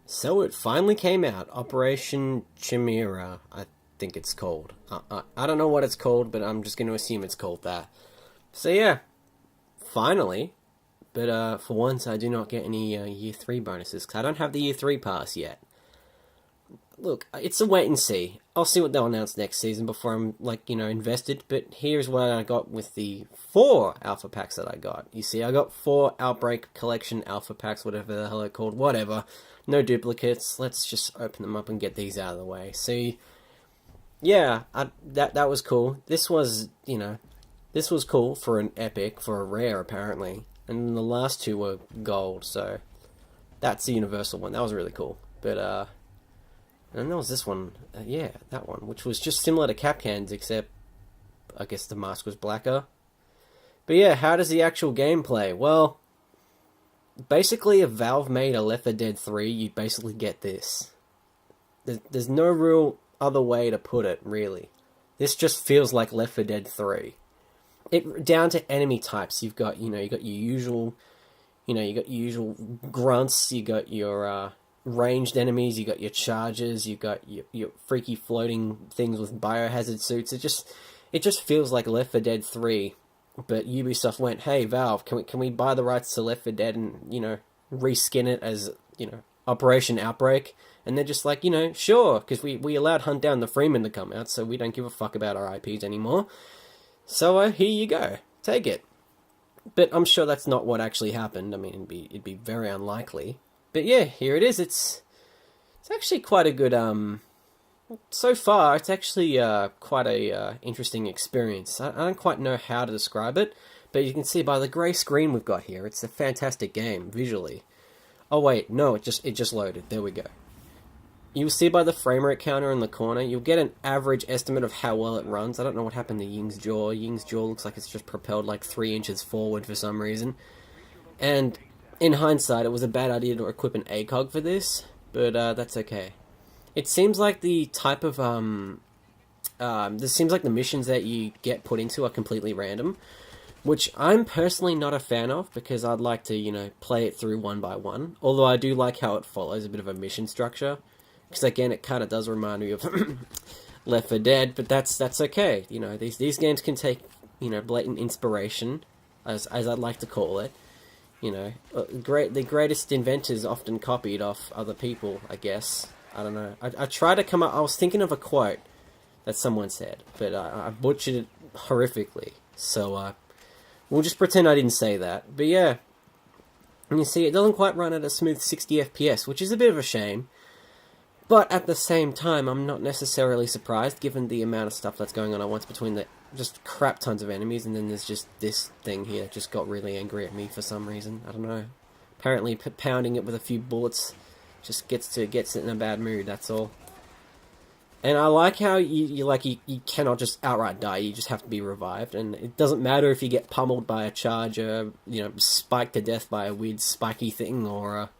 So it finally came out, Operation Chimera, I think it's called. I don't know what it's called, but I'm just going to assume it's called that. So yeah, finally. But for once, I do not get any Year 3 bonuses, because I don't have the Year 3 pass yet. Look, it's a wait and see. I'll see what they'll announce next season before I'm, invested. But here's what I got with the 4 alpha packs that I got. You see, I got 4 Outbreak Collection alpha packs, whatever the hell they're called, whatever. No duplicates. Let's just open them up and get these out of the way. See, yeah, that was cool. This was cool for an epic, for a rare, apparently. And the last 2 were gold, so that's the universal one. That was really cool. But, and there was this one, yeah, that one, which was just similar to Capcan's, except I guess the mask was blacker. But yeah, how does the actual game play? Well, basically if Valve made a Left 4 Dead 3, you basically get this. There's no real other way to put it, really. This just feels like Left 4 Dead 3. Down to enemy types, you've got, you got your usual, grunts, you got your, ranged enemies, you got your chargers, you got your freaky floating things with biohazard suits. It just feels like Left 4 Dead 3, but Ubisoft went, hey Valve, can we buy the rights to Left 4 Dead and reskin it as Operation Outbreak? And they're just like, sure, because we allowed Hunt Down the Freeman to come out, so we don't give a fuck about our IPs anymore. So here you go, take it. But I'm sure that's not what actually happened. I mean, it'd be very unlikely. But yeah, here it is. It's actually quite a good, so far, it's actually quite a interesting experience. I don't quite know how to describe it, but you can see by the grey screen we've got here, it's a fantastic game, visually. Oh wait, no, it just loaded. There we go. You'll see by the frame rate counter in the corner, you'll get an average estimate of how well it runs. I don't know what happened to Ying's jaw. Ying's jaw looks like it's just propelled like 3 inches forward for some reason. And in hindsight, it was a bad idea to equip an ACOG for this, but that's okay. It seems like the type of this seems like the missions that you get put into are completely random, which I'm personally not a fan of because I'd like to play it through one by one. Although I do like how it follows a bit of a mission structure, because again it kind of does remind me of Left 4 Dead, but that's okay. These games can take blatant inspiration, as I'd like to call it. The greatest inventors often copied off other people, I guess. I don't know. I tried to come up... I was thinking of a quote that someone said, but I butchered it horrifically. So, we'll just pretend I didn't say that. But yeah, and you see, it doesn't quite run at a smooth 60 FPS, which is a bit of a shame. But at the same time, I'm not necessarily surprised, given the amount of stuff that's going on at once between the just crap tons of enemies, and then there's just this thing here just got really angry at me for some reason. I don't know. Apparently pounding it with a few bullets just gets it in a bad mood, that's all. And I like how you cannot just outright die, you just have to be revived, and it doesn't matter if you get pummeled by a charger, spiked to death by a weird spiky thing, or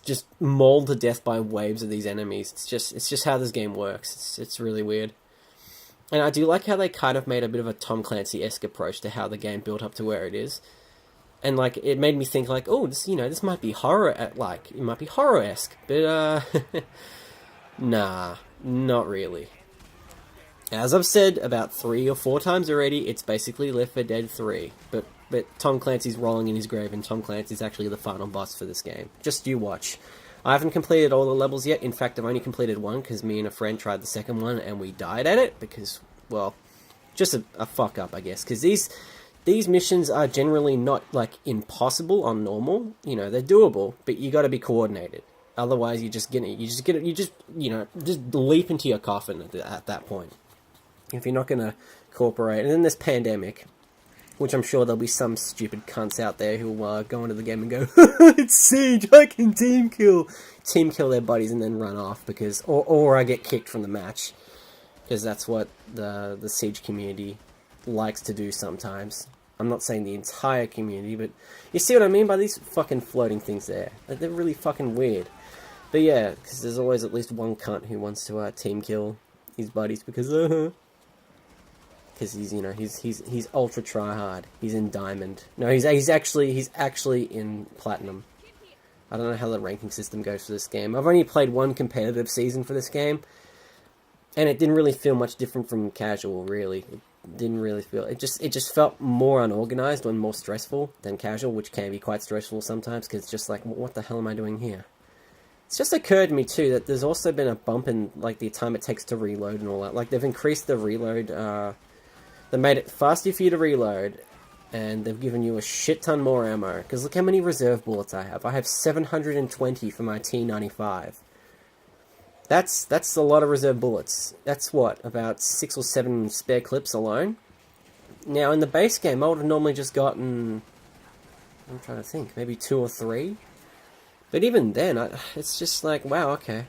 just mauled to death by waves of these enemies. It's just how this game works. It's really weird. And I do like how they kind of made a bit of a Tom Clancy-esque approach to how the game built up to where it is. And, it made me think, oh, this might be horror, it might be horror-esque. But, nah, not really. As I've said about 3 or 4 times already, it's basically Left 4 Dead 3. But Tom Clancy's rolling in his grave, and Tom Clancy's actually the final boss for this game. Just you watch. I haven't completed all the levels yet. In fact, I've only completed 1 because me and a friend tried the second one and we died at it because, well, just a fuck up, I guess. Because these missions are generally not impossible on normal. They're doable, but you got to be coordinated. Otherwise, you just leap into your coffin at that point if you're not gonna cooperate. And then there's Pandemic, which I'm sure there'll be some stupid cunts out there who'll go into the game and go, it's Siege, I can team kill their buddies and then run off, because, or I get kicked from the match, because that's what the Siege community likes to do sometimes. I'm not saying the entire community, but you see what I mean by these fucking floating things there. They're really fucking weird. But yeah, because there's always at least one cunt who wants to team kill his buddies, because he's ultra try hard. He's in diamond. No, he's actually in platinum. I don't know how the ranking system goes for this game. I've only played one competitive season for this game, and it didn't really feel much different from casual, really. It didn't really feel... It just felt more unorganized and more stressful than casual, which can be quite stressful sometimes, because it's just like, what the hell am I doing here? It's just occurred to me, too, that there's also been a bump in, like, the time it takes to reload and all that. Like, they've increased the reload, they made it faster for you to reload, and they've given you a shit ton more ammo. Because look how many reserve bullets I have. I have 720 for my T95. That's a lot of reserve bullets. That's what, about 6 or 7 spare clips alone? Now, in the base game, I would have normally just gotten... I'm trying to think, maybe 2 or 3? But even then, it's just like, wow, okay.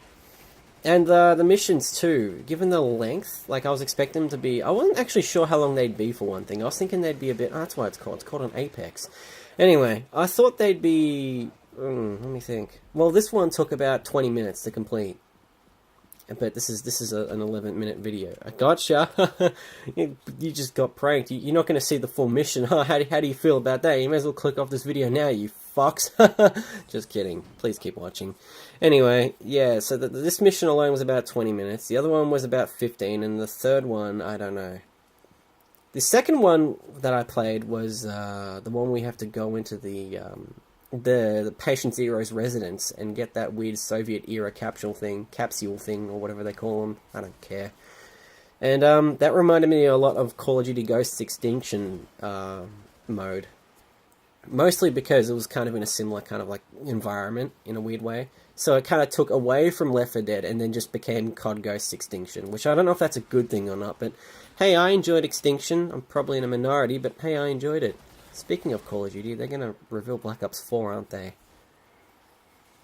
And the missions too, given the length, like I was expecting them to be... I wasn't actually sure how long they'd be for one thing. I was thinking they'd be a bit... Oh, that's what it's called. It's called an Apex. Anyway, I thought they'd be... let me think. Well, this one took about 20 minutes to complete. But this is an 11-minute video. I gotcha. You just got pranked. You're not going to see the full mission. Huh? How do you feel about that? You may as well click off this video now, you fucks. Just kidding. Please keep watching. Anyway, yeah, so this mission alone was about 20 minutes. The other one was about 15, and the third one, I don't know. The second one that I played was the one we have to go into the Patient Zero's residence and get that weird Soviet-era capsule thing, or whatever they call them. I don't care. And that reminded me a lot of Call of Duty Ghosts Extinction mode. Mostly because it was kind of in a similar kind of like environment, in a weird way. So it kind of took away from Left 4 Dead and then just became COD Ghosts Extinction, which I don't know if that's a good thing or not, but hey, I enjoyed Extinction. I'm probably in a minority, but hey, I enjoyed it. Speaking of Call of Duty, they're going to reveal Black Ops 4, aren't they?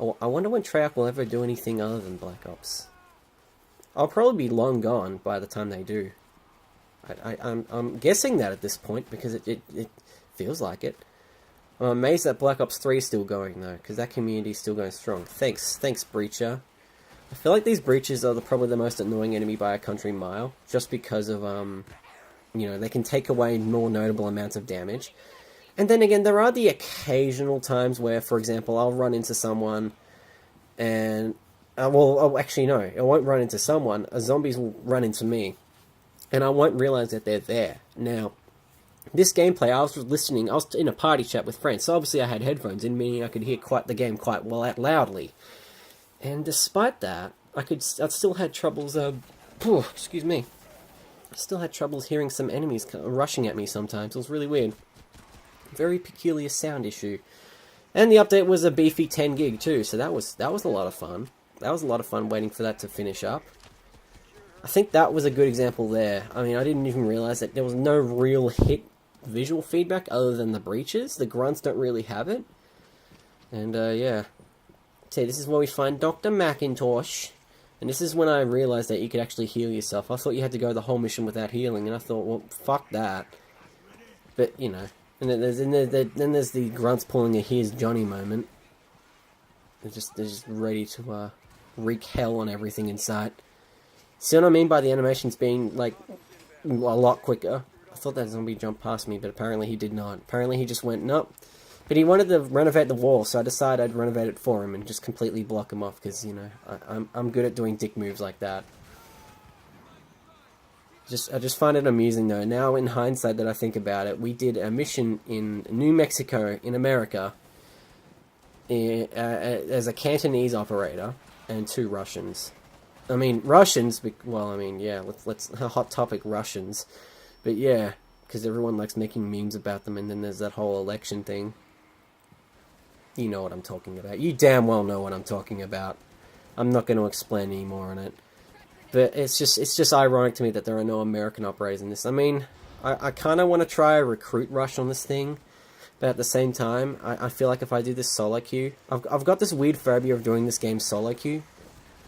I wonder when Treyarch will ever do anything other than Black Ops. I'll probably be long gone by the time they do. I'm guessing that at this point, because it feels like it. I'm amazed that Black Ops 3 is still going, though, because that community is still going strong. Thanks, Breacher. I feel like these Breachers are probably the most annoying enemy by a country mile, just because of, you know, they can take away more notable amounts of damage. And then again, there are the occasional times where, for example, I'll run into someone and... actually, no. I won't run into someone. Zombies will run into me. And I won't realize that they're there. Now, this gameplay, I was in a party chat with friends. So obviously I had headphones in, meaning I could hear the game quite well loudly. And despite that, I still had troubles... excuse me. I still had troubles hearing some enemies rushing at me sometimes. It was really weird. Very peculiar sound issue. And the update was a beefy 10 gig too, so that was a lot of fun. That was a lot of fun waiting for that to finish up. I think that was a good example there. I mean, I didn't even realize that there was no real hit visual feedback other than the breaches. The grunts don't really have it. And yeah. See, this is where we find Dr. Macintosh. And this is when I realized that you could actually heal yourself. I thought you had to go the whole mission without healing, and I thought, well, fuck that. But, you know. And then there's the grunts pulling a "Here's Johnny" moment. They're just ready to wreak hell on everything in sight. See what I mean by the animations being like a lot quicker? I thought that zombie jumped past me, but apparently he did not. Apparently he just went nope. But he wanted to renovate the wall, so I decided I'd renovate it for him and just completely block him off because, you know, I'm good at doing dick moves like that. I just find it amusing though. Now in hindsight that I think about it, we did a mission in New Mexico in America as a Cantonese operator and 2 Russians. I mean Russians. Well, I mean yeah. Let's hot topic Russians, but yeah, because everyone likes making memes about them, and then there's that whole election thing. You know what I'm talking about. You damn well know what I'm talking about. I'm not going to explain any more on it. But it's just ironic to me that there are no American operators in this. I mean, I kind of want to try a recruit rush on this thing, but at the same time, I feel like if I do this solo queue, I've got this weird phobia of doing this game solo queue,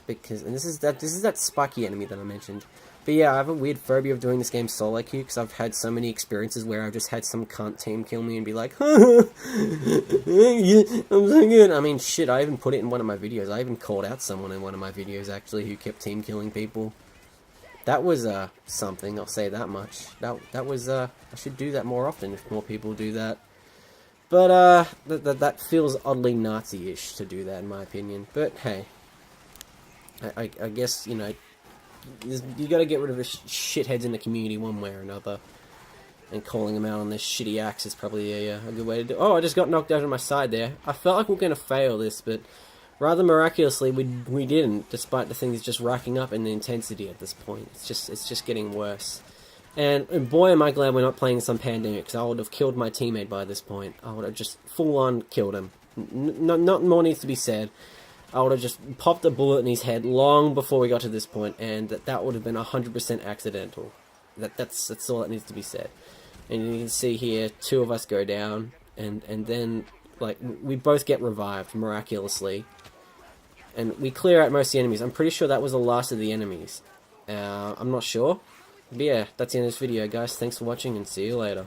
because this is that spiky enemy that I mentioned. But yeah, I have a weird phobia of doing this game solo queue because I've had so many experiences where I've just had some cunt team kill me and be like, I'm so good. I mean, shit, I even put it in one of my videos. I even called out someone in one of my videos, actually, who kept team killing people. That was, something, I'll say that much. That was, I should do that more often if more people do that. But that feels oddly Nazi-ish to do that, in my opinion. But hey, I guess, you know, you got to get rid of the shitheads in the community one way or another. And calling them out on this shitty axe is probably a good way to do it. Oh, I just got knocked out on my side there. I felt like we were going to fail this, but rather miraculously, we didn't, despite the things just racking up in the intensity at this point. It's just getting worse. And boy, am I glad we're not playing some pandemic, because I would have killed my teammate by this point. I would have just full-on killed him. Not more needs to be said. I would have just popped a bullet in his head long before we got to this point, and that would have been 100% accidental. That's all that needs to be said. And you can see here, 2 of us go down, and then, like, we both get revived miraculously. And we clear out most of the enemies. I'm pretty sure that was the last of the enemies. I'm not sure. But yeah, that's the end of this video, guys. Thanks for watching, and see you later.